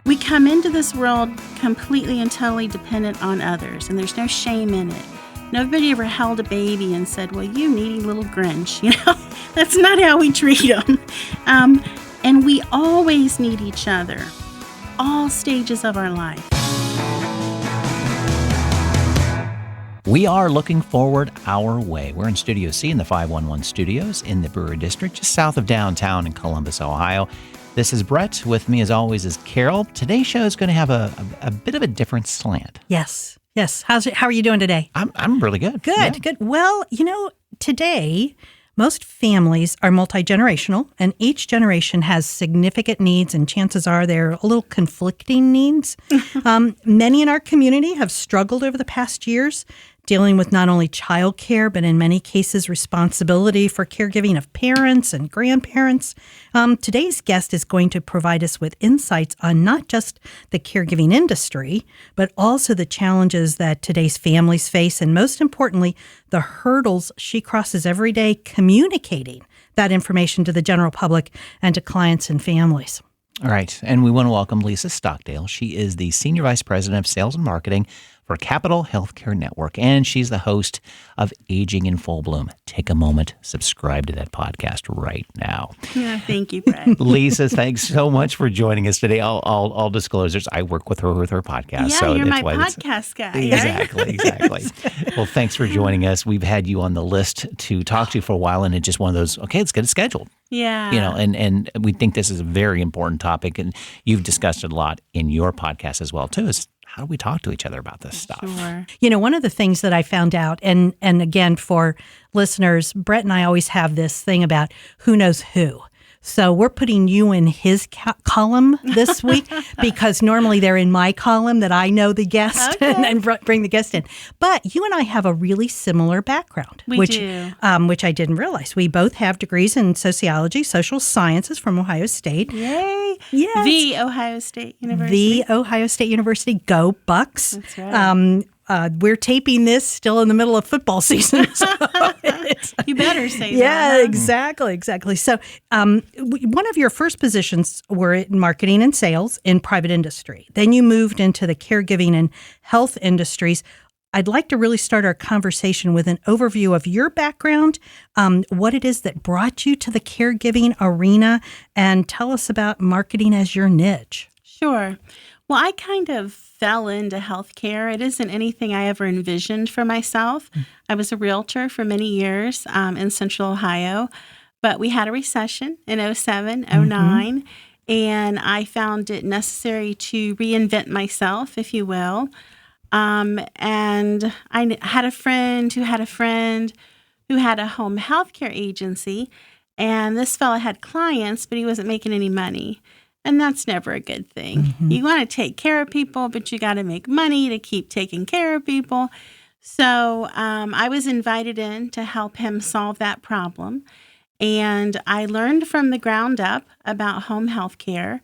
We come into this world completely and totally dependent on others, and there's no shame in it. Nobody ever held a baby and said, well, you needy little Grinch. That's not how we treat them. And we always need each other, all stages of our life. We are looking forward our way. We're in Studio C in the 511 studios in the Brewery District, just south of downtown in Columbus, Ohio. This is Brett. With me, as always, is Carol. Today's show is going to have a bit of a different slant. Yes. How are you doing today? I'm really good. Good. Well, today, most families are multi-generational, and each generation has significant needs, and chances are they're a little conflicting needs. Many in our community have struggled over the past years, dealing with not only childcare, but in many cases, responsibility for caregiving of parents and grandparents. Today's guest is going to provide us with insights on not just the caregiving industry, but also the challenges that today's families face, and most importantly, the hurdles she crosses every day communicating that information to the general public and to clients and families. All right. And we want to welcome Lisa Stockdale. She is the Senior Vice President of Sales and Marketing for Capital Healthcare Network, and she's the host of Aging in Full Bloom. Take a moment, subscribe to that podcast right now. Yeah, thank you, Brett. Lisa, thanks so much for joining us today. All disclosures, I work with her podcast. Yeah, so you're that's my why podcast guy. Exactly. Well, thanks for joining us. We've had you on the list to talk to for a while, and it's just one of those, okay, let's get it scheduled. Yeah. And we think this is a very important topic, and you've discussed it a lot in your podcast as well, too, is how do we talk to each other about this stuff? Sure. One of the things that I found out, and again, for listeners, Brett and I always have this thing about who knows who. So we're putting you in his column this week because normally they're in my column that I know the guest and bring the guest in. But you and I have a really similar background, We do. Which I didn't realize. We both have degrees in sociology, social sciences from Ohio State. Yay. Yes. The Ohio State University. The Ohio State University. Go Bucks. That's right. We're taping this still in the middle of football season. So you better say that. Yeah, exactly. So one of your first positions were in marketing and sales in private industry. Then you moved into the caregiving and health industries. I'd like to really start our conversation with an overview of your background, what it is that brought you to the caregiving arena, and tell us about marketing as your niche. Sure. Well, I kind of fell into healthcare. It isn't anything I ever envisioned for myself. I was a realtor for many years in Central Ohio, but we had a recession in 2007, 2009, and I found it necessary to reinvent myself, if you will. And I had a friend who had a home healthcare agency, and this fellow had clients, but he wasn't making any money. And that's never a good thing. You want to take care of people, but you got to make money to keep taking care of people. So I was invited in to help him solve that problem. And I learned from the ground up about home health care.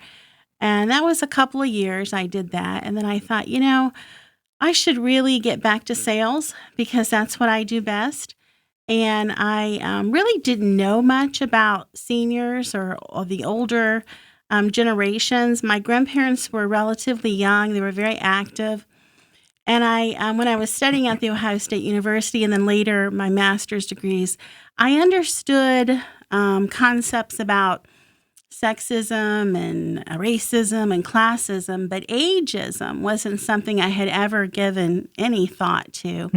And that was a couple of years I did that. And then I thought, I should really get back to sales because that's what I do best. And I really didn't know much about seniors or the older generations. My grandparents were relatively young. They were very active. And I, when I was studying at the Ohio State University and then later my master's degrees, I understood concepts about sexism and racism and classism, but ageism wasn't something I had ever given any thought to.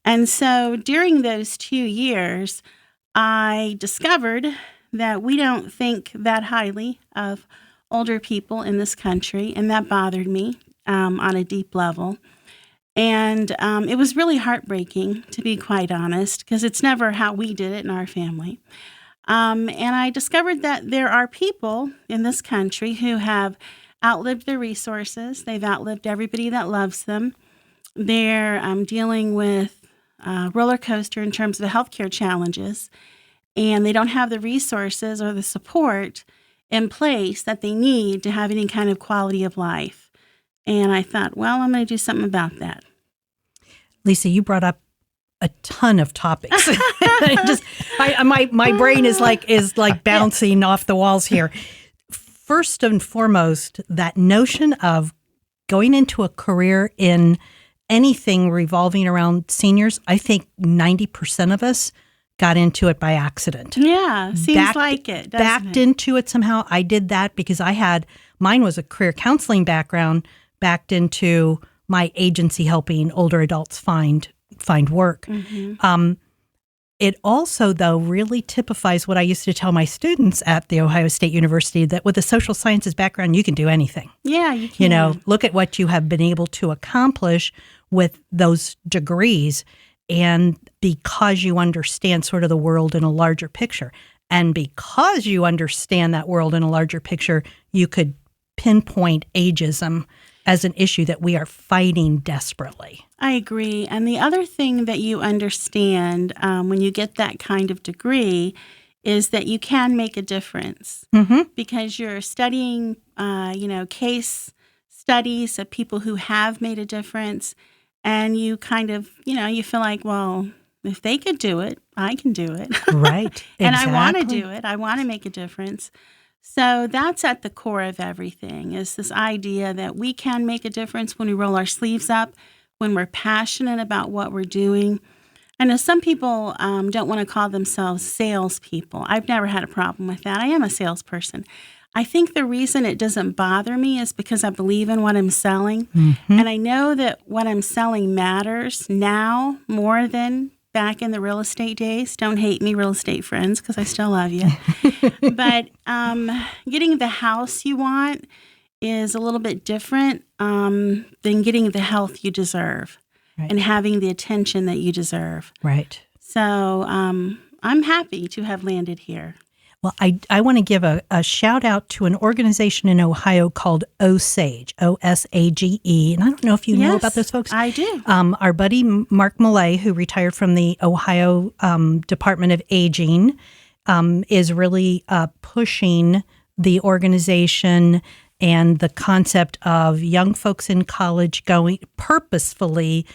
And so during those 2 years, I discovered that we don't think that highly of older people in this country, and that bothered me on a deep level. And it was really heartbreaking, to be quite honest, because it's never how we did it in our family. And I discovered that there are people in this country who have outlived their resources. They've outlived everybody that loves them. They're dealing with a roller coaster in terms of healthcare challenges, and they don't have the resources or the support in place that they need to have any kind of quality of life. And I thought, well, I'm going to do something about that. Lisa, you brought up a ton of topics. My brain is like bouncing off the walls here. first and foremost, that notion of going into a career in anything revolving around seniors, I think 90% of us got into it by accident. Yeah, seems like it, doesn't Backed it? into it somehow. I did that because mine was a career counseling background, backed into my agency helping older adults find work. It also, though, really typifies what I used to tell my students at The Ohio State University, that with a social sciences background, you can do anything. Yeah, you can. Look at what you have been able to accomplish with those degrees. And because you understand sort of the world in a larger picture, and because you understand that world in a larger picture, you could pinpoint ageism as an issue that we are fighting desperately. I agree. And the other thing that you understand when you get that kind of degree is that you can make a difference because you're studying, case studies of people who have made a difference. And you kind of, you feel like, well, if they could do it, I can do it. Right. And I want to Exactly. do it. I want to make a difference. So that's at the core of everything, is this idea that we can make a difference when we roll our sleeves up, when we're passionate about what we're doing. I know some people don't want to call themselves salespeople. I've never had a problem with that. I am a salesperson. I think the reason it doesn't bother me is because I believe in what I'm selling. And I know that what I'm selling matters now more than back in the real estate days. Don't hate me, real estate friends, because I still love you. But getting the house you want is a little bit different than getting the health you deserve and having the attention that you deserve. Right. So I'm happy to have landed here. Well, I want to give a shout out to an organization in Ohio called OSAGE, OSAGE. And I don't know if you know about those folks. I do. Our buddy Mark Millay, who retired from the Ohio Department of Aging, is really pushing the organization and the concept of young folks in college going purposefully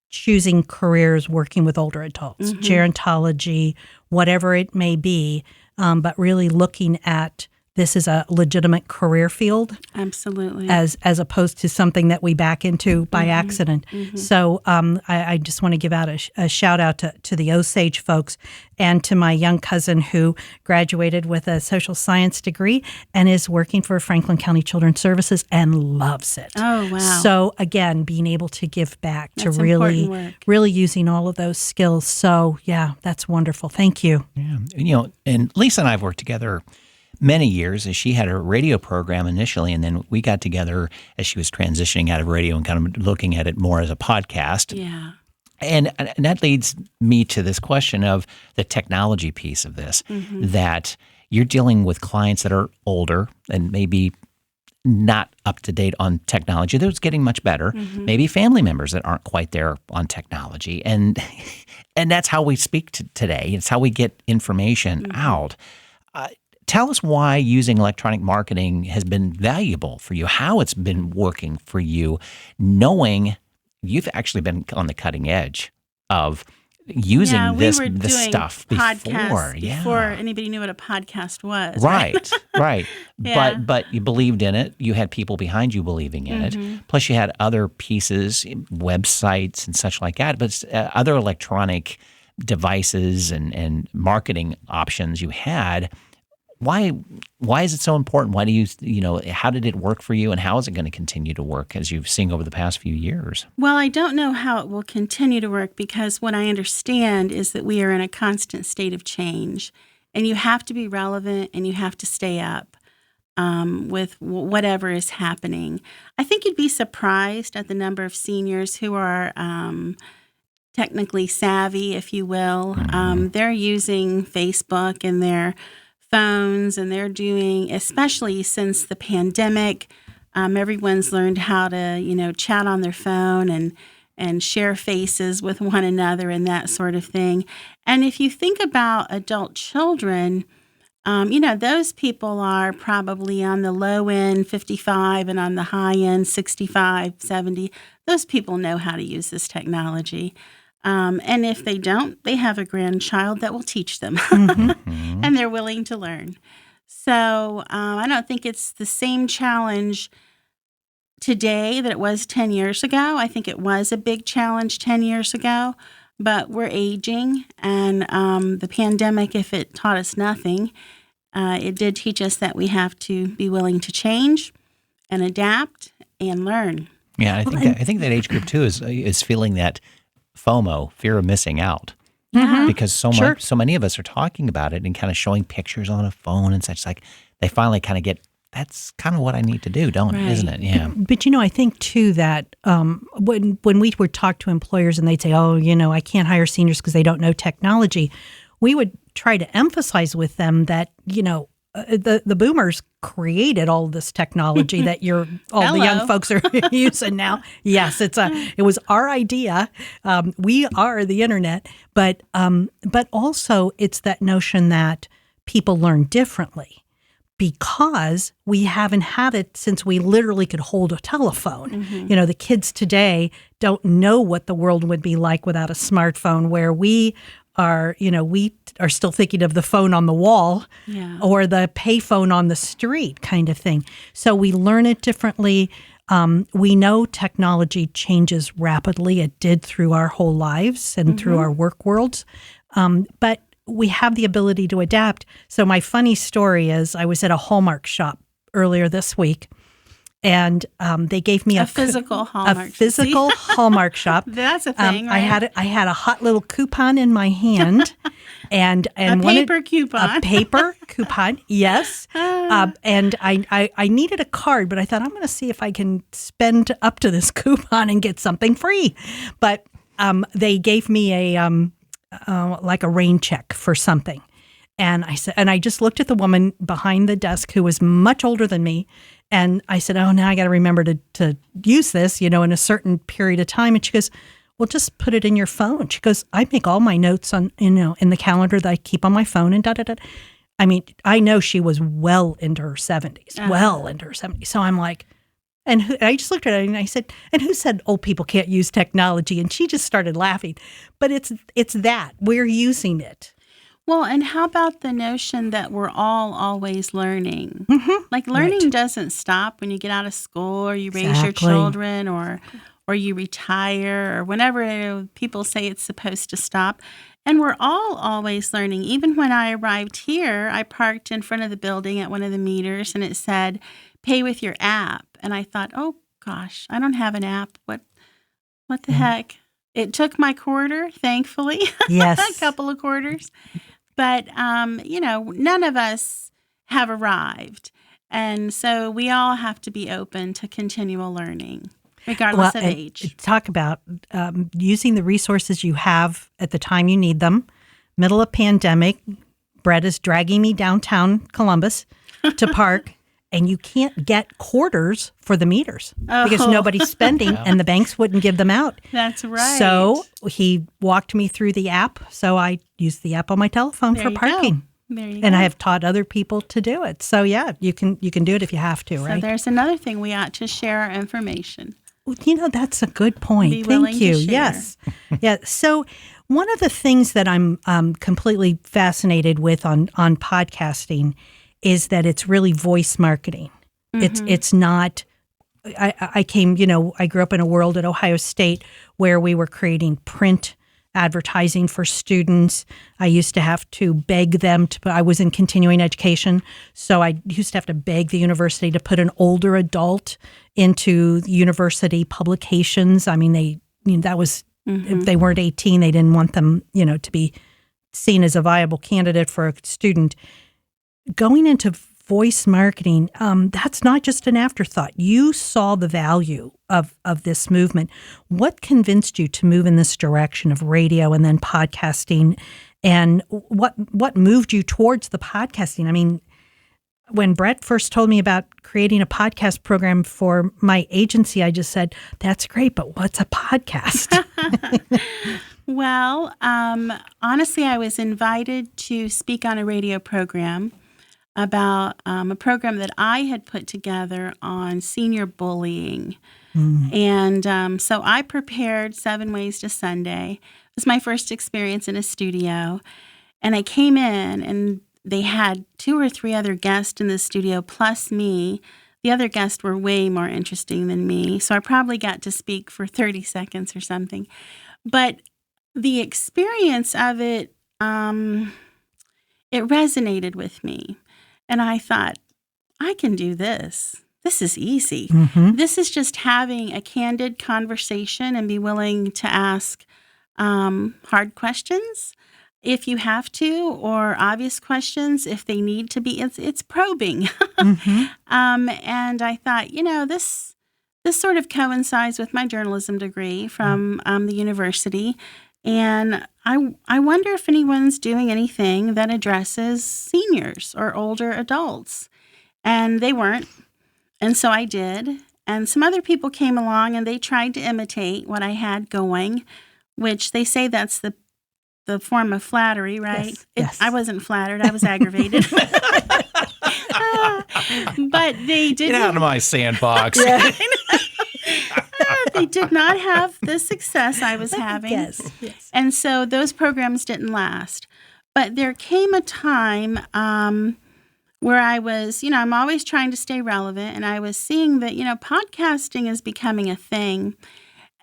choosing careers working with older adults, gerontology, whatever it may be. But really looking at this as a legitimate career field. Absolutely. As opposed to something that we back into by accident. So I just want to give out a shout out to the Osage folks and to my young cousin who graduated with a social science degree and is working for Franklin County Children's Services and loves it. Oh, wow. So again, being able to give back That's to important work. really using all of those skills. So yeah, that's wonderful. Thank you. Yeah. And Lisa and I have worked together many years as she had a radio program initially, and then we got together as she was transitioning out of radio and kind of looking at it more as a podcast. Yeah. And that leads me to this question of the technology piece of this, that you're dealing with clients that are older and maybe not up to date on technology. That's getting much better. Maybe family members that aren't quite there on technology. And that's how we speak today. It's how we get information out. Tell us why using electronic marketing has been valuable for you, how it's been working for you, knowing you've actually been on the cutting edge of using this stuff before. Before anybody knew what a podcast was. Right. Yeah. But you believed in it. You had people behind you believing in it. Plus you had other pieces, websites and such like that, but other electronic devices and marketing options you had. Why is it so important? Why do how did it work for you, and how is it going to continue to work as you've seen over the past few years? Well, I don't know how it will continue to work because what I understand is that we are in a constant state of change, and you have to be relevant and you have to stay up with whatever is happening. I think you'd be surprised at the number of seniors who are technically savvy, if you will. They're using Facebook and their phones, and they're doing, especially since the pandemic, everyone's learned how to, chat on their phone and share faces with one another and that sort of thing. And if you think about adult children, those people are probably on the low end, 55, and on the high end, 65, 70. Those people know how to use this technology. And if they don't, they have a grandchild that will teach them, and they're willing to learn. So I don't think it's the same challenge today that it was 10 years ago. I think it was a big challenge 10 years ago, but we're aging, and the pandemic, if it taught us nothing, it did teach us that we have to be willing to change and adapt and learn. Yeah, I think that age group too is feeling that FOMO, fear of missing out. Yeah. Because Sure. so many of us are talking about it and kind of showing pictures on a phone and such. Like they finally kind of get, that's kind of what I need to do, isn't it? Yeah. But I think too that when we would talk to employers and they'd say, "Oh, I can't hire seniors because they don't know technology," we would try to emphasize with them that the boomers created all this technology that all the young folks are using now. Yes, it was our idea. We are the internet, but also it's that notion that people learn differently. Because we haven't had it since we literally could hold a telephone. Mm-hmm. The kids today don't know what the world would be like without a smartphone, where we are still thinking of the phone on the wall or the payphone on the street kind of thing. So we learn it differently. We know technology changes rapidly. It did through our whole lives and through our work worlds. But we have the ability to adapt. So my funny story is I was at a Hallmark shop earlier this week, and they gave me a physical Hallmark. A physical Hallmark shop. That's a thing, right? I had a hot little coupon in my hand, and a paper coupon. A paper coupon, yes. And I needed a card, but I thought I'm going to see if I can spend up to this coupon and get something free. But they gave me like a rain check for something. And I just looked at the woman behind the desk who was much older than me. And I said, "Oh, now I got to remember to use this, in a certain period of time." And she goes, "Well, just put it in your phone." She goes, "I make all my notes on, in the calendar that I keep on my phone and da-da-da." I mean, I know she was well into her 70s, well into her 70s. So I'm like, I just looked at her and I said, "And who said old people can't use technology?" And she just started laughing. But it's that we're using it. Well, and how about the notion that we're all always learning? Mm-hmm. Like learning doesn't stop when you get out of school or you raise your children or you retire or whenever people say it's supposed to stop. And we're all always learning. Even when I arrived here, I parked in front of the building at one of the meters and it said, "Pay with your app." And I thought, oh gosh, I don't have an app. What the heck? It took my quarter, thankfully. Yes. A couple of quarters. But, none of us have arrived. And so we all have to be open to continual learning, regardless of age. Talk about using the resources you have at the time you need them. Middle of pandemic, Brett is dragging me downtown Columbus to park. And you can't get quarters for the meters because nobody's spending and the banks wouldn't give them out. That's right. So he walked me through the app. So I used the app on my telephone for parking. There you go. And I have taught other people to do it. So yeah, you can do it if you have to, right? So there's another thing, we ought to share our information. That's a good point. Be willing Thank you. to share. Yes. Yeah. So one of the things that I'm completely fascinated with on podcasting is that it's really voice marketing. Mm-hmm. It's not. I grew up in a world at Ohio State where we were creating print advertising for students. I used to have to beg them I was in continuing education, so I used to have to beg the university to put an older adult into university publications. I mean, that was, if they weren't 18, they didn't want them, to be seen as a viable candidate for a student. Going into voice marketing, that's not just an afterthought. You saw the value of this movement. What convinced you to move in this direction of radio and then podcasting? And what moved you towards the podcasting? I mean, when Brett first told me about creating a podcast program for my agency, I just said, "That's great, but what's a podcast?" Well, honestly, I was invited to speak on a radio program about a program that I had put together on senior bullying. And so I prepared 7 Ways to Sunday. It was my first experience in a studio. And I came in, and they had 2 or 3 other guests in the studio plus me. The other guests were way more interesting than me, so I probably got to speak for 30 seconds or something. But the experience of it, it resonated with me. And I thought, I can do this. This is easy. This is just having a candid conversation and be willing to ask hard questions if you have to, or obvious questions if they need to be. It's probing. And I thought, this sort of coincides with my journalism degree from the university. And I wonder if anyone's doing anything that addresses seniors or older adults. And they weren't. And so I did. And some other people came along and they tried to imitate what I had going, which they say that's the form of flattery, right? Yes. I wasn't flattered. I was aggravated. But they didn't. Get out of my sandbox. They did not have the success I was having. Yes. And so those programs didn't last. But there came a time where I was, I'm always trying to stay relevant, and I was seeing that, podcasting is becoming a thing.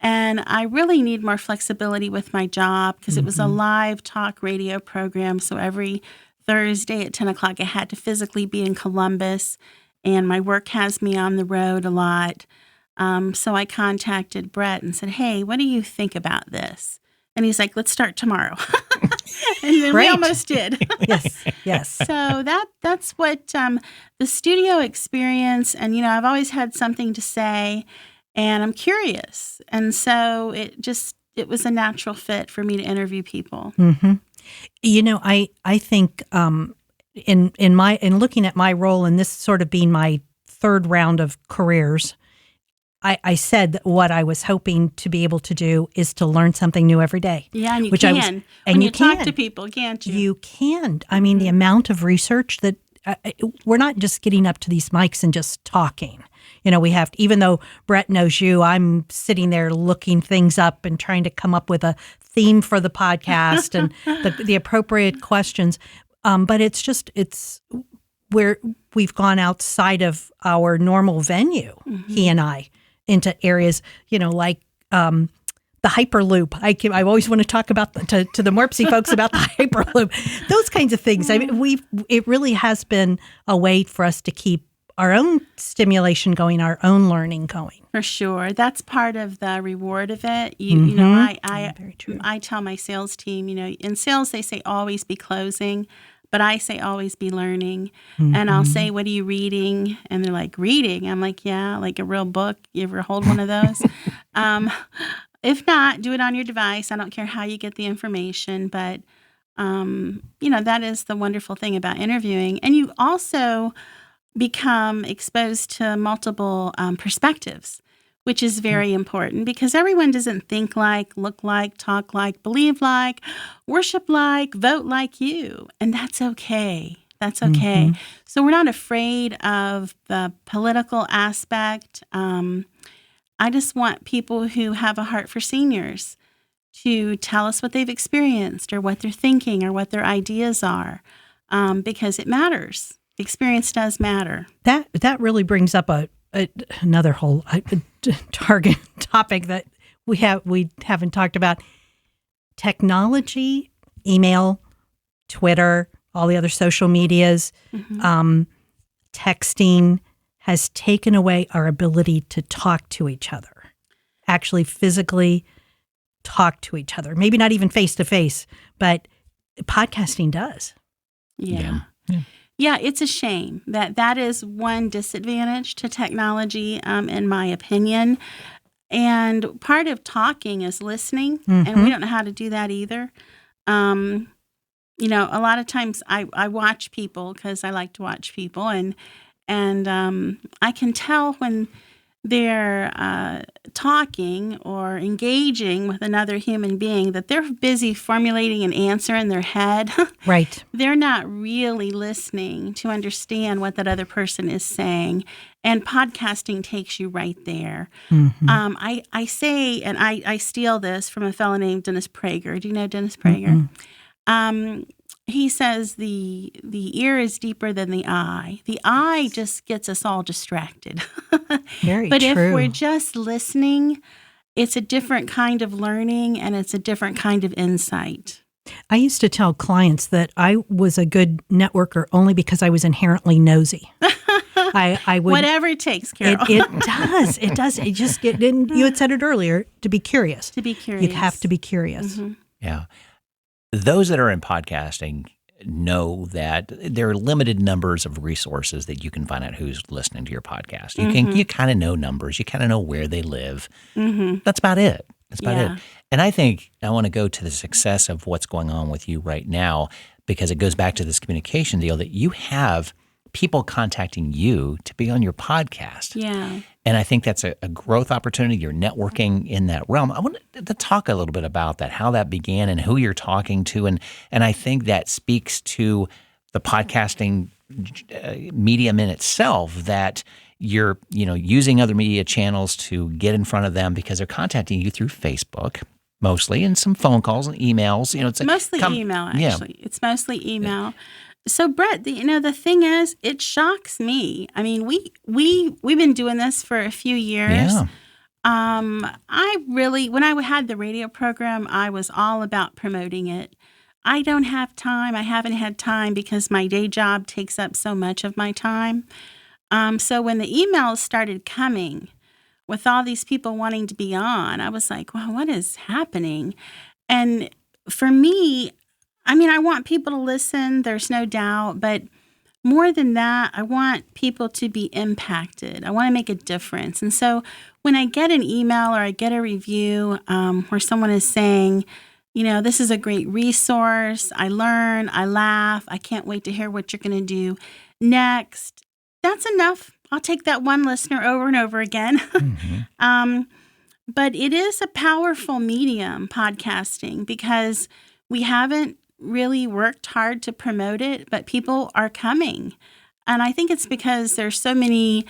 And I really need more flexibility with my job because it was a live talk radio program. So every Thursday at 10 o'clock, I had to physically be in Columbus, and my work has me on the road a lot. So I contacted Brett and said, hey, what do you think about this? And he's like, let's start tomorrow. And then we almost did. Yes. So that's what the studio experience, and, I've always had something to say, and I'm curious. And so it was a natural fit for me to interview people. I think in looking at my role, and this sort of being my third round of careers, I said that what I was hoping to be able to do is to learn something new every day. Yeah, and you can. When you talk to people, can't you? You can. I mean, the amount of research that we're not just getting up to these mics and just talking. We have to, even though Brett knows you, I'm sitting there looking things up and trying to come up with a theme for the podcast and the appropriate questions. But it's where we've gone outside of our normal venue, he and I, into areas, like the Hyperloop. I always want to talk about to the Morpsey folks about the Hyperloop, those kinds of things. I mean, it really has been a way for us to keep our own stimulation going, our own learning going. For sure. That's part of the reward of it. Very true. I tell my sales team, in sales they say always be closing, but I say always be learning. And I'll say, what are you reading? And they're like, reading? I'm like, yeah, like a real book. You ever hold one of those? If not, do it on your device. I don't care how you get the information, but, that is the wonderful thing about interviewing. And you also become exposed to multiple perspectives, which is very important because everyone doesn't think like, look like, talk like, believe like, worship like, vote like you. And that's okay. That's okay. So we're not afraid of the political aspect. I just want people who have a heart for seniors to tell us what they've experienced or what they're thinking or what their ideas are, because it matters. Experience does matter. That really brings up another whole target topic that we haven't talked about. Technology, email, Twitter, all the other social medias, texting has taken away our ability to talk to each other, actually physically talk to each other. Maybe not even face to face, but podcasting does. Yeah. Yeah, it's a shame that is one disadvantage to technology, in my opinion. And part of talking is listening, and we don't know how to do that either. A lot of times I watch people because I like to watch people, and I can tell when they're talking or engaging with another human being that they're busy formulating an answer in their head. Right. They're not really listening to understand what that other person is saying. And podcasting takes you right there. I say, and I steal this from a fellow named Dennis Prager. Do you know Dennis Prager? he says the ear is deeper than the eye. The eye just gets us all distracted. Very But true. if we're just listening, it's a different kind of learning and it's a different kind of insight. I used to tell clients that I was a good networker only because I was inherently nosy. I would Whatever it takes, Carol. It does. It does. It just didn't. You had said it earlier. To be curious. To be curious. You'd have to be curious. Mm-hmm. Yeah. Those that are in podcasting know that there are limited numbers of resources that you can find out who's listening to your podcast. You kind of know numbers. You kind of know where they live. Mm-hmm. That's about it. That's about Yeah. it. And I think I want to go to the success of what's going on with you right now, because it goes back to this communication deal that you have people contacting you to be on your podcast. Yeah. And I think that's a growth opportunity. You're networking in that realm. I want to talk a little bit about that, how that began and who you're talking to. And I think that speaks to the podcasting medium in itself, that you're using other media channels to get in front of them because they're contacting you through Facebook mostly, and some phone calls and emails. It's Mostly email, actually. Yeah. It's mostly email. So, Brett, the thing is, it shocks me. I mean, we've been doing this for a few years. Yeah. When I had the radio program, I was all about promoting it. I don't have time. I haven't had time because my day job takes up so much of my time. So when the emails started coming with all these people wanting to be on, I was like, well, what is happening? And for me, I mean, I want people to listen, there's no doubt, but more than that, I want people to be impacted. I want to make a difference. And so when I get an email or I get a review where someone is saying, this is a great resource, I learn, I laugh, I can't wait to hear what you're going to do next, that's enough. I'll take that one listener over and over again. Mm-hmm. But it is a powerful medium, podcasting, because we haven't really worked hard to promote it, but people are coming. And I think it's because there's so many,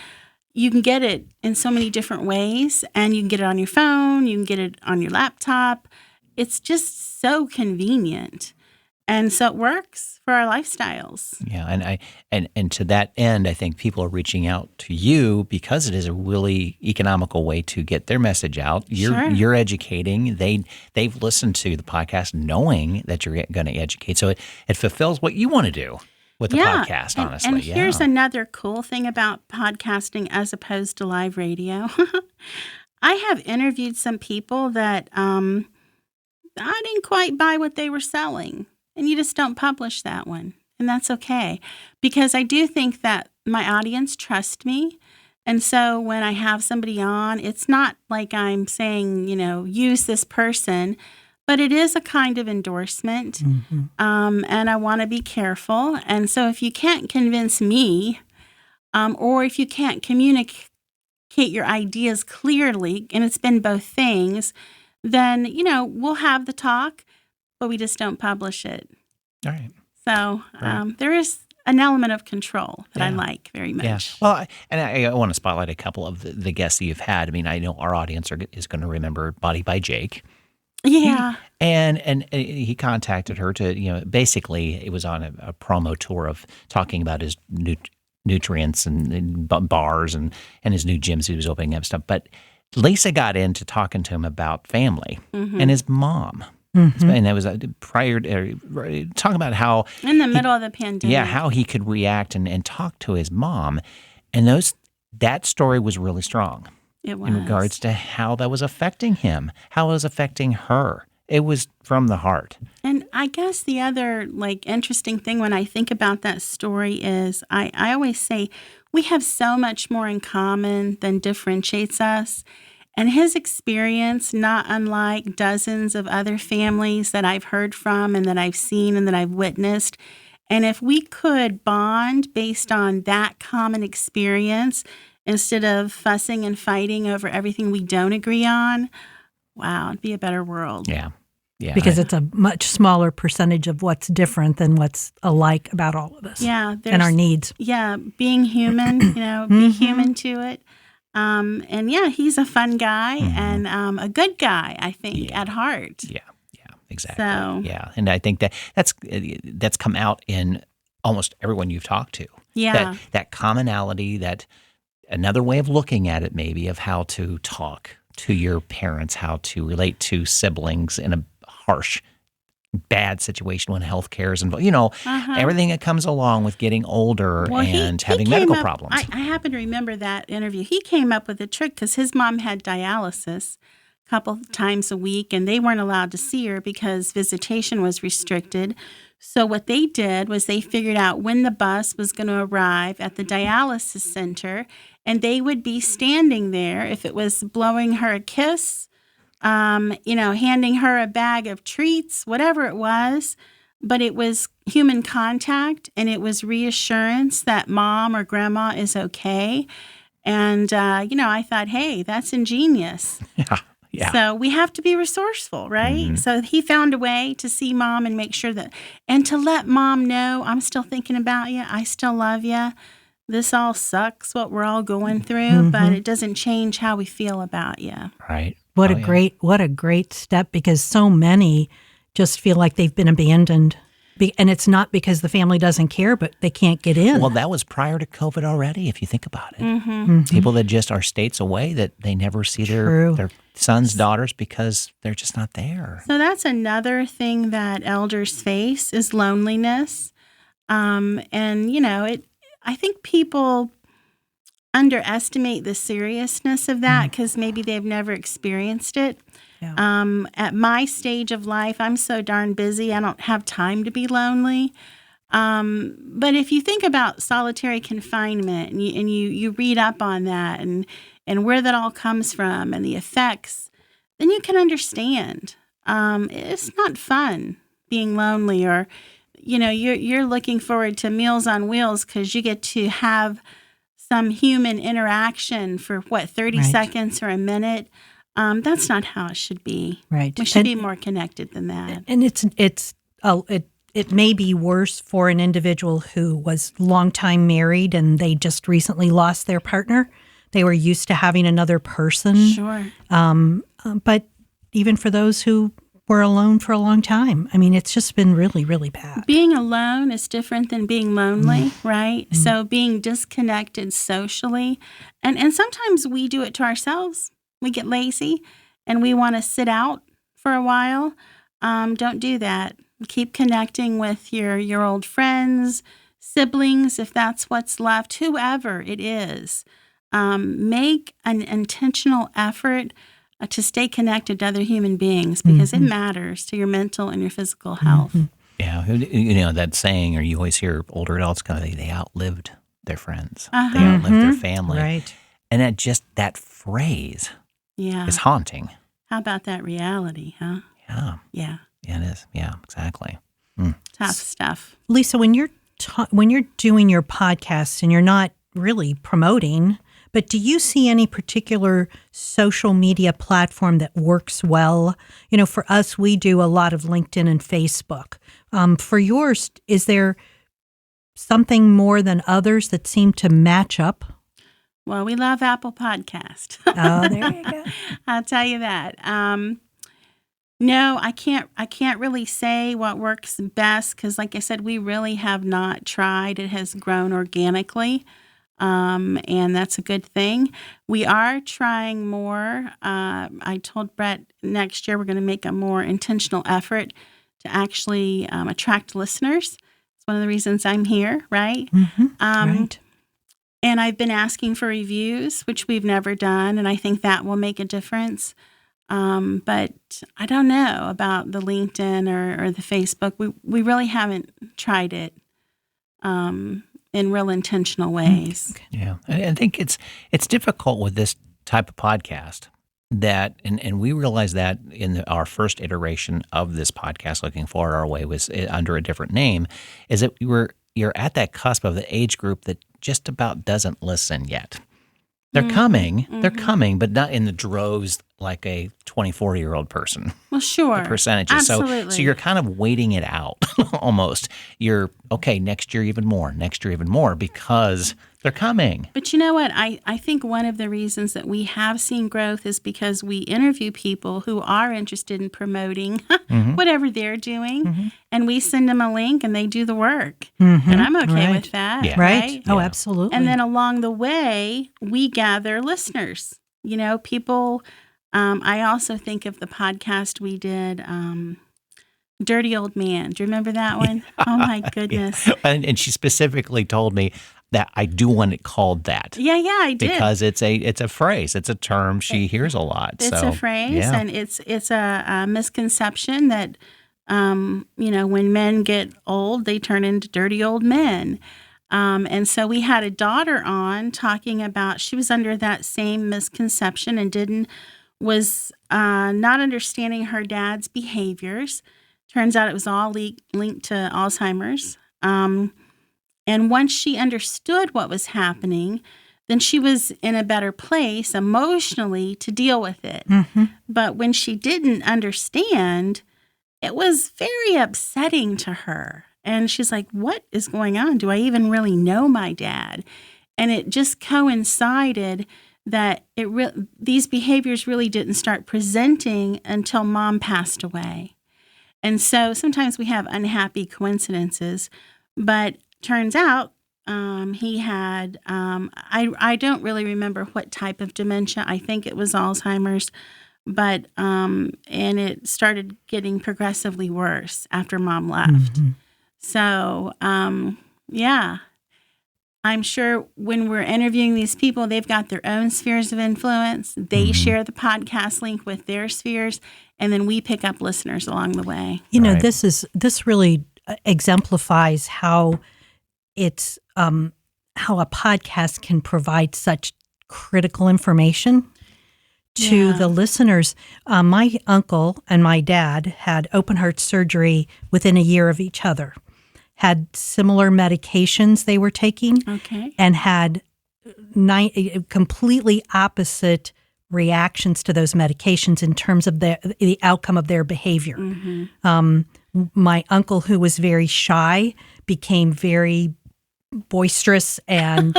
you can get it in so many different ways, and you can get it on your phone, you can get it on your laptop. It's just so convenient. And so it works for our lifestyles. Yeah, and to that end, I think people are reaching out to you because it is a really economical way to get their message out. You're educating. They've listened to the podcast knowing that you're going to educate. So it fulfills what you want to do with the podcast, honestly. And here's another cool thing about podcasting as opposed to live radio. I have interviewed some people that I didn't quite buy what they were selling. And you just don't publish that one. And that's okay. Because I do think that my audience trusts me. And so when I have somebody on, it's not like I'm saying, use this person, but it is a kind of endorsement. Mm-hmm. And I want to be careful. And so if you can't convince me, or if you can't communicate your ideas clearly, and it's been both things, then, we'll have the talk, but we just don't publish it. All right. So there is an element of control that I like very much. Yeah. Well, I want to spotlight a couple of the guests that you've had. I mean, I know our audience is going to remember Body by Jake. Yeah. And he contacted her to, basically it was on a promo tour of talking about his nutrients and bars and his new gyms he was opening up stuff. But Lisa got into talking to him about family and his mom. Mm-hmm. And that was prior to talking about how in the middle of the pandemic. Yeah, how he could react and talk to his mom. And that story was really strong. It was. In regards to how that was affecting him, how it was affecting her. It was from the heart. And I guess the other interesting thing when I think about that story is I always say we have so much more in common than differentiates us. And his experience, not unlike dozens of other families that I've heard from and that I've seen and that I've witnessed. And if we could bond based on that common experience instead of fussing and fighting over everything we don't agree on, wow, it'd be a better world. Yeah. Yeah. Because it's a much smaller percentage of what's different than what's alike about all of us. Yeah. And our needs. Yeah. Being human, be human to it. And he's a fun guy and a good guy, I think, at heart. Yeah. exactly. So, Yeah, and I think that's come out in almost everyone you've talked to. yeah. That commonality, that another way of looking at it, maybe of how to talk to your parents, how to relate to siblings in a harsh, bad situation when healthcare is involved. Uh-huh. Everything that comes along with getting older Well, and he having came medical up. problems. I happen to remember that interview. He came up with a trick because his mom had dialysis a couple times a week, and they weren't allowed to see her because visitation was restricted. So what they did was they figured out when the bus was going to arrive at the dialysis center, and they would be standing there if it was blowing her a kiss, handing her a bag of treats, whatever it was. But it was human contact and it was reassurance that mom or grandma is okay. And, I thought, hey, that's ingenious. Yeah, yeah. So we have to be resourceful, right? Mm-hmm. So he found a way to see mom and make sure and to let mom know, I'm still thinking about you. I still love you. This all sucks, what we're all going through, but it doesn't change how we feel about you. Right. What Oh, a great step, because so many just feel like they've been abandoned. And it's not because the family doesn't care, but they can't get in. Well, that was prior to COVID already, if you think about it. Mm-hmm. People that just are states away, that they never see their sons, daughters, because they're just not there. So that's another thing that elders face is loneliness. I think people underestimate the seriousness of that because maybe they've never experienced it. Yeah. At my stage of life, I'm so darn busy, I don't have time to be lonely. But if you think about solitary confinement and you read up on that and where that all comes from and the effects, then you can understand. It's not fun being lonely, or you're looking forward to Meals on Wheels because you get to have some human interaction for 30 seconds or a minute. That's not how it should be. Right. We should be more connected than that. And it may be worse for an individual who was long time married and they just recently lost their partner. They were used to having another person. Sure. But even for those who were alone for a long time, I mean, it's just been really, really bad. Being alone is different than being lonely, right? So being disconnected socially, and sometimes we do it to ourselves. We get lazy and we want to sit out for a while. Don't do that. Keep connecting with your old friends, siblings, if that's what's left, whoever it is. Make an intentional effort to stay connected to other human beings because it matters to your mental and your physical health. Yeah, that saying, or you always hear older adults kind of, they outlived their friends. They outlived their family. Right. And that phrase is haunting. How about that reality, huh? Yeah. Yeah. Yeah, it is. Yeah, exactly. Tough stuff. Lisa, when you're doing your podcast and you're not really promoting, but do you see any particular social media platform that works well? For us, we do a lot of LinkedIn and Facebook. For yours, is there something more than others that seem to match up? Well, we love Apple Podcast. Oh, there you go. I'll tell you that. No, I can't really say what works best because, like I said, we really have not tried. It has grown organically. And that's a good thing. We are trying more. I told Brett next year we're going to make a more intentional effort to actually attract listeners. It's one of the reasons I'm here, right? Right. And I've been asking for reviews, which we've never done, and I think that will make a difference. But I don't know about the LinkedIn or the Facebook. We really haven't tried it. In real intentional ways. Okay. Yeah. I think it's difficult with this type of podcast that, and we realized that in our first iteration of this podcast, Looking Forward Our Way, was under a different name, is that you're at that cusp of the age group that just about doesn't listen yet. They're coming, but not in the droves like a 24-year-old person. Well, sure. The percentages. Absolutely. So you're kind of waiting it out almost. You're, okay, next year even more because they're coming. But you know what? I think one of the reasons that we have seen growth is because we interview people who are interested in promoting whatever they're doing, and we send them a link and they do the work. And I'm okay with that. Yeah. Right? Oh, Yeah. absolutely. And then along the way, we gather listeners. People. I also think of the podcast we did, Dirty Old Man. Do you remember that one? Oh, my goodness. Yeah. And she specifically told me that I do want it called that. Yeah, I did. Because it's a phrase. It's a term she hears a lot. It's so, a phrase, yeah. and it's a misconception that, when men get old, they turn into dirty old men. And so we had a daughter on talking about, she was under that same misconception and was not understanding her dad's behaviors. Turns out it was all linked to Alzheimer's. And once she understood what was happening, then she was in a better place emotionally to deal with it. But when she didn't understand, it was very upsetting to her. And she's like, what is going on? Do I even really know my dad? And it just coincided that these behaviors really didn't start presenting until mom passed away. And so sometimes we have unhappy coincidences, but turns out he had, I don't really remember what type of dementia. I think it was Alzheimer's, but, and it started getting progressively worse after mom left. So, yeah, I'm sure when we're interviewing these people, they've got their own spheres of influence. They share the podcast link with their spheres, and then we pick up listeners along the way. You know, Right. this really exemplifies how it's how a podcast can provide such critical information to the listeners. My uncle and my dad had open heart surgery within a year of each other, had similar medications they were taking, and had completely opposite reactions to those medications in terms of the outcome of their behavior. My uncle, who was very shy, became very boisterous and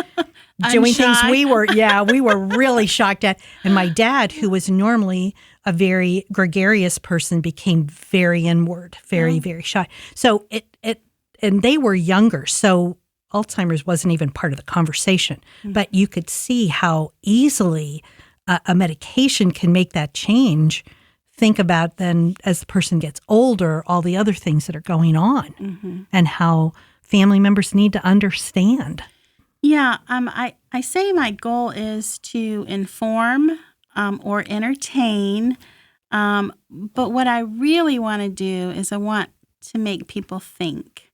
doing things we were really shocked at. And my dad, who was normally a very gregarious person, became very inward, very shy. So and they were younger, so Alzheimer's wasn't even part of the conversation. But you could see how easily a medication can make that change. Think about then, as the person gets older, all the other things that are going on, and how family members need to understand. Yeah, I say my goal is to inform or entertain, but what I really want to do is I want to make people think.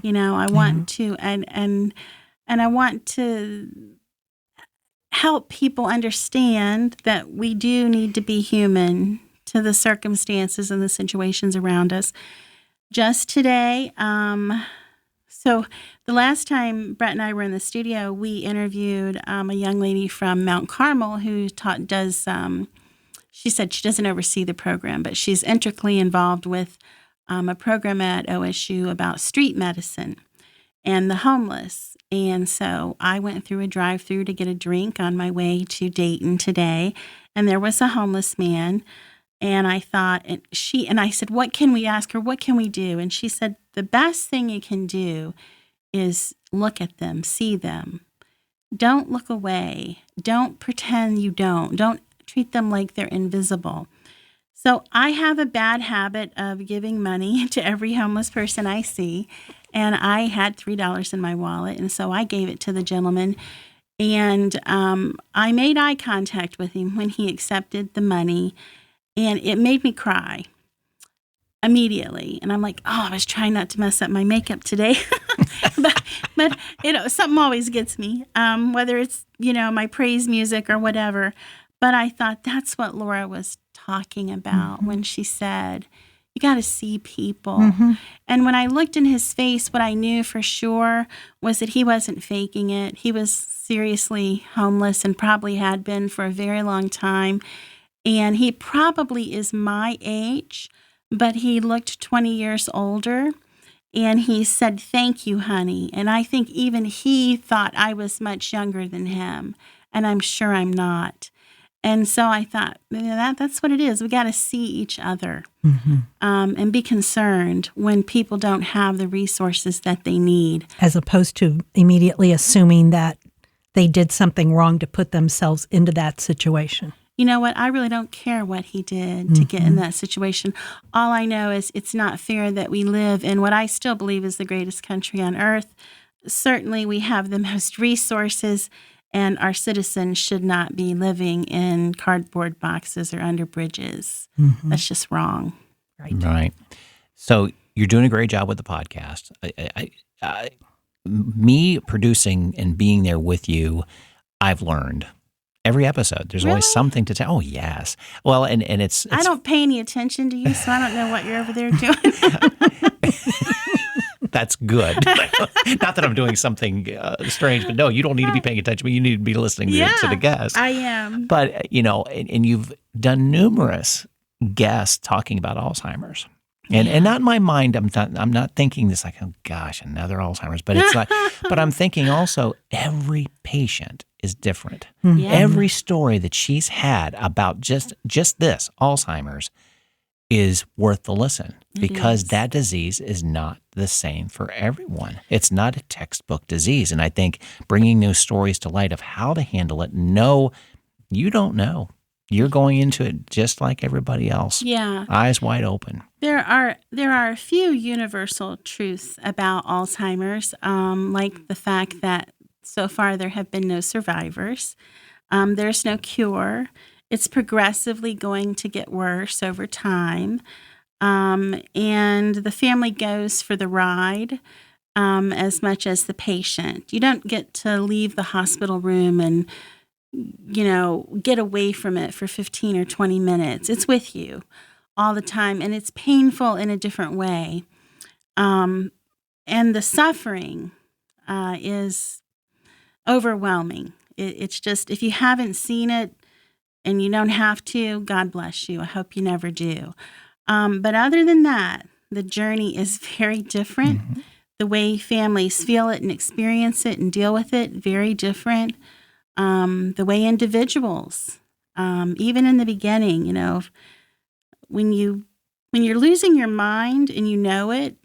I want to, and I want to help people understand that we do need to be human to the circumstances and the situations around us. Just today, so the last time Brett and I were in the studio, we interviewed a young lady from Mount Carmel who she said she doesn't oversee the program, but she's intricately involved with a program at OSU about street medicine and the homeless. And so I went through a drive-through to get a drink on my way to Dayton today, and there was a homeless man. And I thought, and I said, what can we ask her? What can we do? And she said, the best thing you can do is look at them, see them. Don't look away. Don't pretend you don't. Don't treat them like they're invisible. So I have a bad habit of giving money to every homeless person I see. And I had $3 in my wallet, and so I gave it to the gentleman. And I made eye contact with him when he accepted the money. And it made me cry immediately. And I'm like, I was trying not to mess up my makeup today. but something always gets me, whether it's, my praise music or whatever. But I thought that's what Laura was talking about when she said, you got to see people. And when I looked in his face, what I knew for sure was that he wasn't faking it. He was seriously homeless and probably had been for a very long time. And he probably is my age, but he looked 20 years older. And he said, "Thank you, honey." And I think even he thought I was much younger than him. And I'm sure I'm not. And so I thought, that's what it is. We got to see each other and be concerned when people don't have the resources that they need. As opposed to immediately assuming that they did something wrong to put themselves into that situation. You know what? I really don't care what he did to get in that situation. All I know is it's not fair that we live in what I still believe is the greatest country on earth. Certainly, we have the most resources, and our citizens should not be living in cardboard boxes or under bridges. That's just wrong. Right. So you're doing a great job with the podcast. Me producing and being there with you, I've learned every episode. There's always something to tell. Oh, yes. Well, and it's I don't pay any attention to you, so I don't know what you're over there doing. That's good. Not that I'm doing something strange, but no, you don't need to be paying attention, but you need to be listening to the guests. I am. But, and you've done numerous guests talking about Alzheimer's. And not in my mind, I'm not thinking this like, oh gosh, another Alzheimer's. But it's like, but I'm thinking also every patient is different. Yeah. Every story that she's had about just this Alzheimer's is worth the listen because that disease is not the same for everyone. It's not a textbook disease. And I think bringing those stories to light of how to handle it, no, you don't know. You're going into it just like everybody else. Yeah. Eyes wide open. There are a few universal truths about Alzheimer's, like the fact that so far there have been no survivors. There's no cure. It's progressively going to get worse over time. And the family goes for the ride as much as the patient. You don't get to leave the hospital room and get away from it for 15 or 20 minutes. It's with you all the time, and it's painful in a different way. And the suffering is overwhelming. It's just, if you haven't seen it and you don't have to, God bless you. I hope you never do. But other than that, the journey is very different. The way families feel it and experience it and deal with it, very different. The way individuals, even in the beginning, when you're losing your mind and you know it,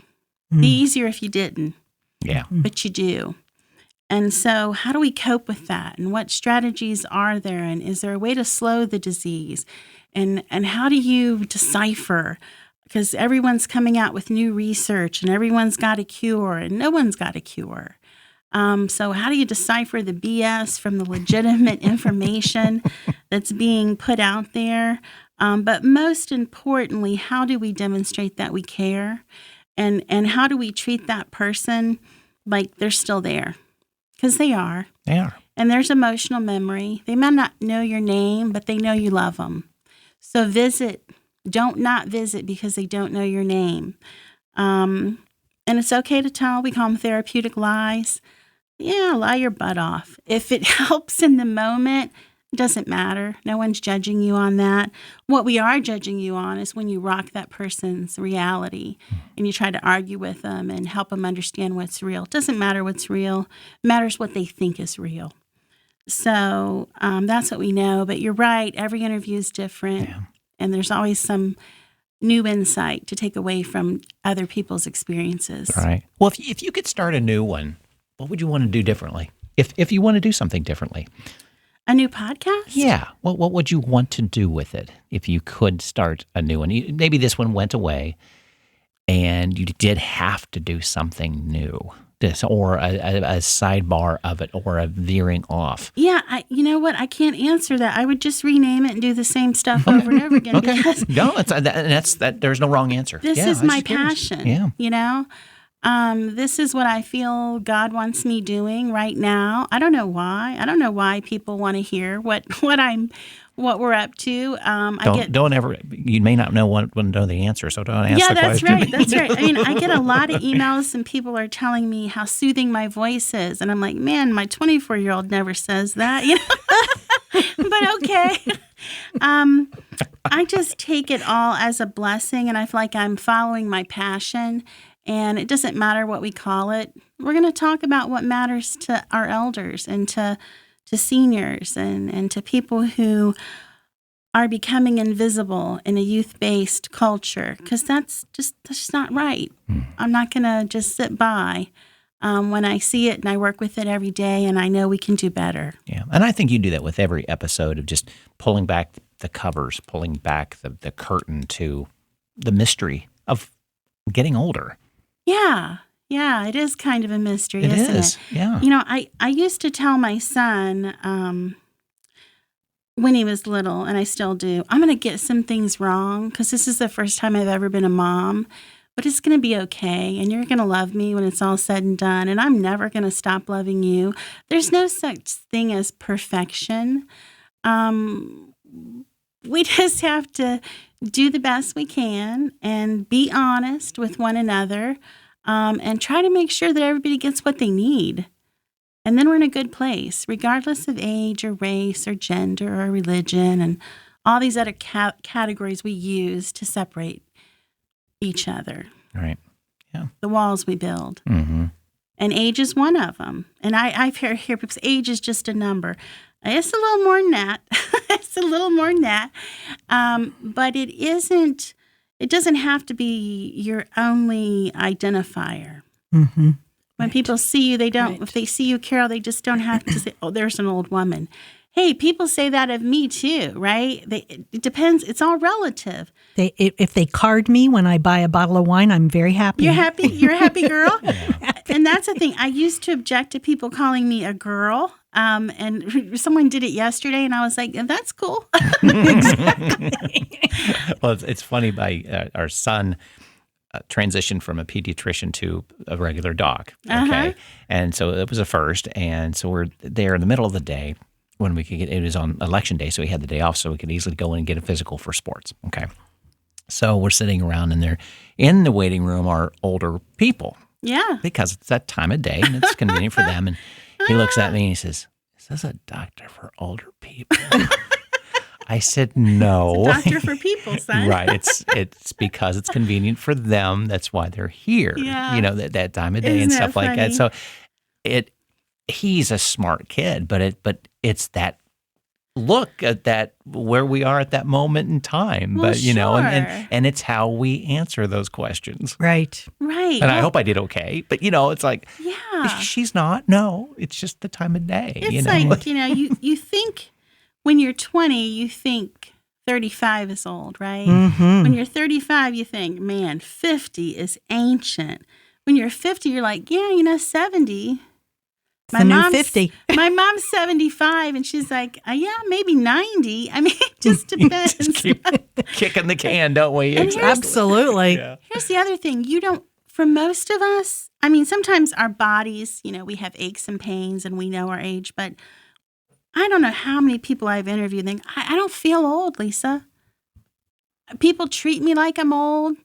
it'd be easier if you didn't. Yeah. But you do. And so how do we cope with that? And what strategies are there? And is there a way to slow the disease? And how do you decipher? Because everyone's coming out with new research and everyone's got a cure and no one's got a cure. So how do you decipher the BS from the legitimate information that's being put out there? But most importantly, how do we demonstrate that we care? And how do we treat that person like they're still there? Because they are. They are. And there's emotional memory. They may not know your name, but they know you love them. So don't not visit because they don't know your name. And it's okay to tell. We call them therapeutic lies. Yeah, lie your butt off. If it helps in the moment, it doesn't matter. No one's judging you on that. What we are judging you on is when you rock that person's reality and you try to argue with them and help them understand what's real. It doesn't matter what's real. It matters what they think is real. So that's what we know. But you're right. Every interview is different. Yeah. And there's always some new insight to take away from other people's experiences. Right. Well, if you could start a new one, what would you want to do differently? If you want to do something differently? A new podcast? Yeah. What would you want to do with it if you could start a new one? Maybe this one went away and you did have to do something new, or a sidebar of it, or a veering off. Yeah. You know what? I can't answer that. I would just rename it and do the same stuff over and over again. Okay. Because no, that's there's no wrong answer. This is my passion. Yeah. This is what I feel God wants me doing right now. I don't know why. I don't know why people want to hear what we're up to. Don't ever. You may not know the answer, so don't ask the question. Yeah, that's right. I mean, I get a lot of emails and people are telling me how soothing my voice is, and I'm like, man, my 24-year-old never says that. But okay. I just take it all as a blessing, and I feel like I'm following my passion, and it doesn't matter what we call it. We're going to talk about what matters to our elders and to seniors and to people who are becoming invisible in a youth-based culture, because that's just not right. I'm not going to just sit by when I see it, and I work with it every day, and I know we can do better. Yeah, and I think you do that with every episode of just pulling back the covers, pulling back the curtain to the mystery of getting older. Yeah, it is kind of a mystery, It isn't is, it? yeah. You know, I used to tell my son when he was little, and I still do, I'm going to get some things wrong because this is the first time I've ever been a mom, but it's going to be okay, and you're going to love me when it's all said and done, and I'm never going to stop loving you. There's no such thing as perfection. We just have to do the best we can and be honest with one another, and try to make sure that everybody gets what they need. And then we're in a good place, regardless of age or race or gender or religion and all these other categories we use to separate each other. Right. Yeah. The walls we build. Mm-hmm. And age is one of them. And I hear people say age is just a number. It's a little more than that. It's a little more than that. But it isn't. It doesn't have to be your only identifier. Mm-hmm. When people see you, they don't. Right. If they see you, Carol, they just don't have to say, "Oh, there's an old woman." Hey, people say that of me too, right? It depends. It's all relative. If they card me when I buy a bottle of wine, I'm very happy. You're happy. You're a happy girl. And that's the thing. I used to object to people calling me a girl. And someone did it yesterday, and I was like, "That's cool." Well, it's funny. Our son transitioned from a pediatrician to a regular doc. Okay, and so it was a first, and so we're there in the middle of the day when we could get. It was on election day, so we had the day off, so we could easily go in and get a physical for sports. Okay, so we're sitting around, and there in the waiting room are older people. Yeah, because it's that time of day and it's convenient for them. And he looks at me and he says, "Is this a doctor for older people?" I said, "No." It's a doctor for people, son. Right. It's because it's convenient for them. That's why they're here. Yeah. You know, that time of day. Isn't and that stuff like that. funny? So he's a smart kid, but it's that look at that where we are at that moment in time. Well, but you know, sure. and it's how we answer those questions. Right. Right. And I hope I did okay. But you know, it's like, Yeah. she's not. No, it's just the time of day. It's you know? like, you think when you're 20, you think 35 is old, right? Mm-hmm. When you're 35, you think, man, 50 is ancient. When you're 50, you're like, yeah, 70. The new 50. My mom's 75, and she's like, yeah, maybe 90. I mean, it just depends. Just keep kicking the can, don't we? And here's- Absolutely. Yeah. Here's the other thing. For most of us, I mean, sometimes our bodies, we have aches and pains and we know our age, but I don't know how many people I've interviewed think, I don't feel old, Lisa. People treat me like I'm old.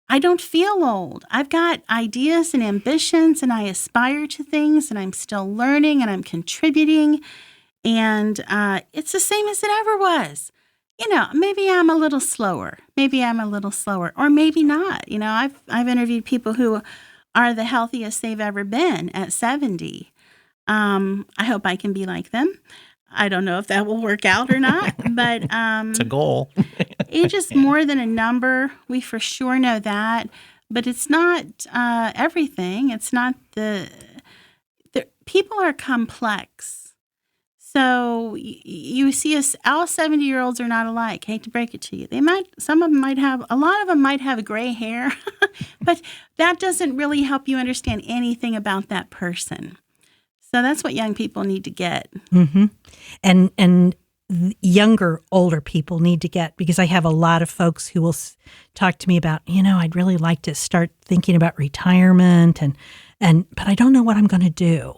I don't feel old. I've got ideas and ambitions, and I aspire to things, and I'm still learning, and I'm contributing, and it's the same as it ever was. Maybe I'm a little slower. Or maybe not. I've interviewed people who are the healthiest they've ever been at 70. I hope I can be like them. I don't know if that will work out or not, but It's a goal. age is more than a number. We for sure know that, but it's not everything. It's not the people are complex. So you see all 70-year-olds are not alike. Hate to break it to you. Some of them a lot of them might have gray hair, but that doesn't really help you understand anything about that person. So that's what young people need to get. Mm-hmm. And younger, older people need to get, because I have a lot of folks who will talk to me about, I'd really like to start thinking about retirement, but I don't know what I'm going to do.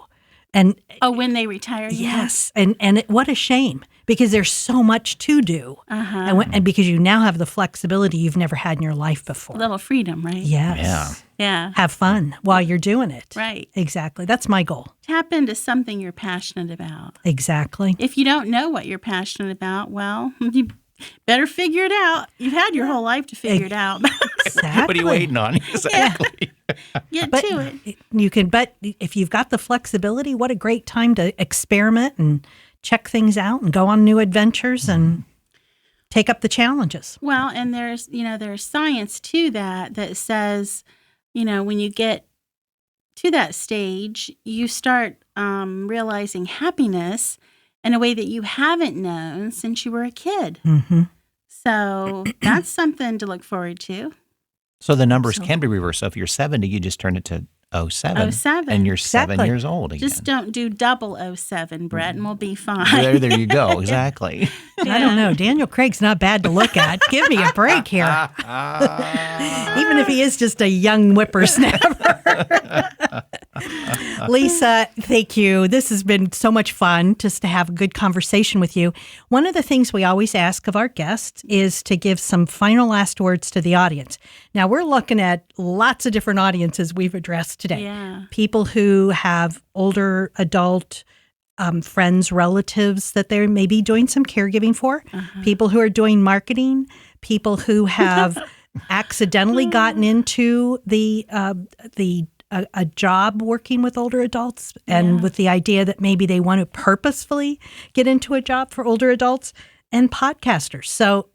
And when they retire, yes, and what a shame, because there's so much to do. And because you now have the flexibility you've never had in your life before. A little freedom, right? Yes. Yeah. Have fun while you're doing it. Right. Exactly. That's my goal. Tap into something you're passionate about. Exactly. If you don't know what you're passionate about, well, you better figure it out. You've had your whole life to figure it out. Exactly. What are you waiting on? Exactly. Get to it. You can, but if you've got the flexibility, what a great time to experiment and check things out and go on new adventures and take up the challenges. Well, and there's science to that says, when you get to that stage, you start realizing happiness in a way that you haven't known since you were a kid. Mm-hmm. So that's something to look forward to. So the numbers can be reversed. So if you're 70, you just turn it to 07. 07. And you're Exactly. 7 years old again. Just don't do 007, Brett, and we'll be fine. There you go. Exactly. I don't know. Daniel Craig's not bad to look at. Give me a break here. Even if he is just a young whippersnapper. Lisa, thank you. This has been so much fun just to have a good conversation with you. One of the things we always ask of our guests is to give some final last words to the audience. Now, we're looking at lots of different audiences we've addressed today. Yeah. People who have older adult friends, relatives that they're maybe doing some caregiving for, people who are doing marketing, people who have accidentally gotten into a job working with older adults and with the idea that maybe they want to purposefully get into a job for older adults, and podcasters. So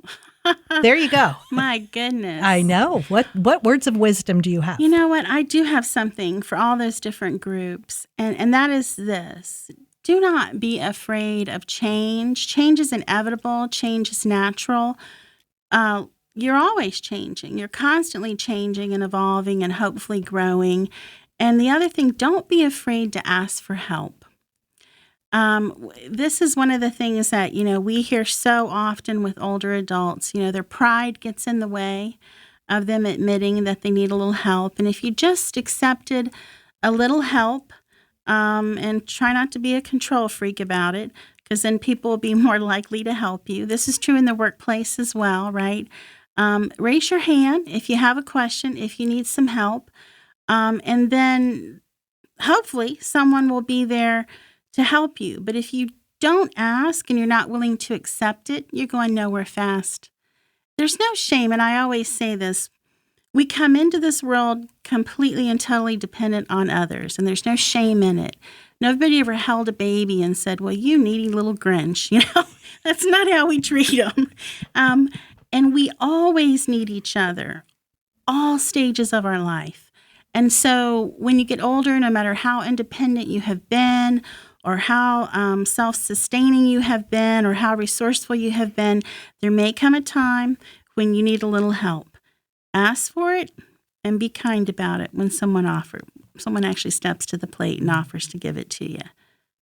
there you go. My goodness. I know. What words of wisdom do you have? You know what? I do have something for all those different groups, and that is this. Do not be afraid of change. Change is inevitable. Change is natural. You're always changing. You're constantly changing and evolving and hopefully growing. And the other thing, don't be afraid to ask for help. This is one of the things that, we hear so often with older adults. Their pride gets in the way of them admitting that they need a little help. And if you just accepted a little help, and try not to be a control freak about it, because then people will be more likely to help you. This is true in the workplace as well, right? Raise your hand if you have a question, if you need some help, and then hopefully someone will be there to help you. But if you don't ask and you're not willing to accept it, you're going nowhere fast. There's no shame, and I always say this. We come into this world completely and totally dependent on others, and there's no shame in it. Nobody ever held a baby and said, well, you needy little Grinch. That's not how we treat them. And we always need each other, all stages of our life. And so when you get older, no matter how independent you have been or how self-sustaining you have been or how resourceful you have been, there may come a time when you need a little help. Ask for it and be kind about it when someone actually steps to the plate and offers to give it to you.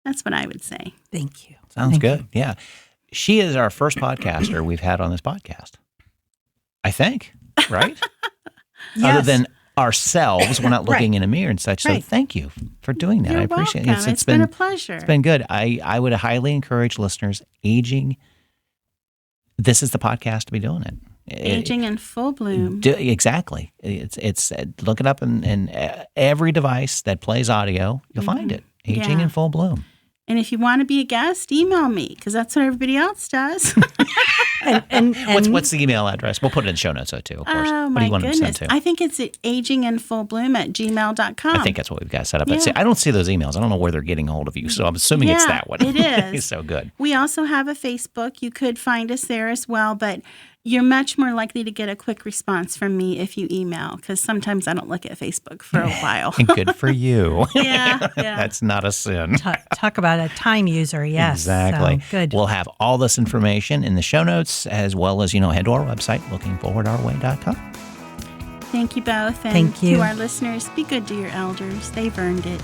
That's what I would say. Thank you. Sounds good. Yeah. She is our first podcaster we've had on this podcast. I think, right? Yes. Other than ourselves, we're not looking in a mirror and such. So thank you for doing that. You're I appreciate welcome. it. It's been a pleasure. It's been good. I would highly encourage listeners, this is the podcast to be doing it. Aging in full bloom. Exactly. It's look it up in every device that plays audio. You'll find it. Aging in full bloom. And if you want to be a guest, email me because that's what everybody else does. And What's the email address? We'll put it in show notes too, of course. Oh, what my do you want goodness. them sent to? I think it's at aginginfullbloom@gmail.com. I think that's what we've got set up. Yeah. I don't see those emails. I don't know where they're getting hold of you, so I'm assuming it's that one. It is. It's so good. We also have a Facebook. You could find us there as well, but you're much more likely to get a quick response from me if you email because sometimes I don't look at Facebook for a while. Good for you. Yeah. That's not a sin. talk about a time user. Yes. Exactly. So, good. We'll have all this information in the show notes as well as, head to our website, lookingforwardourway.com. Thank you both. And Thank you. to our listeners, be good to your elders. They've earned it.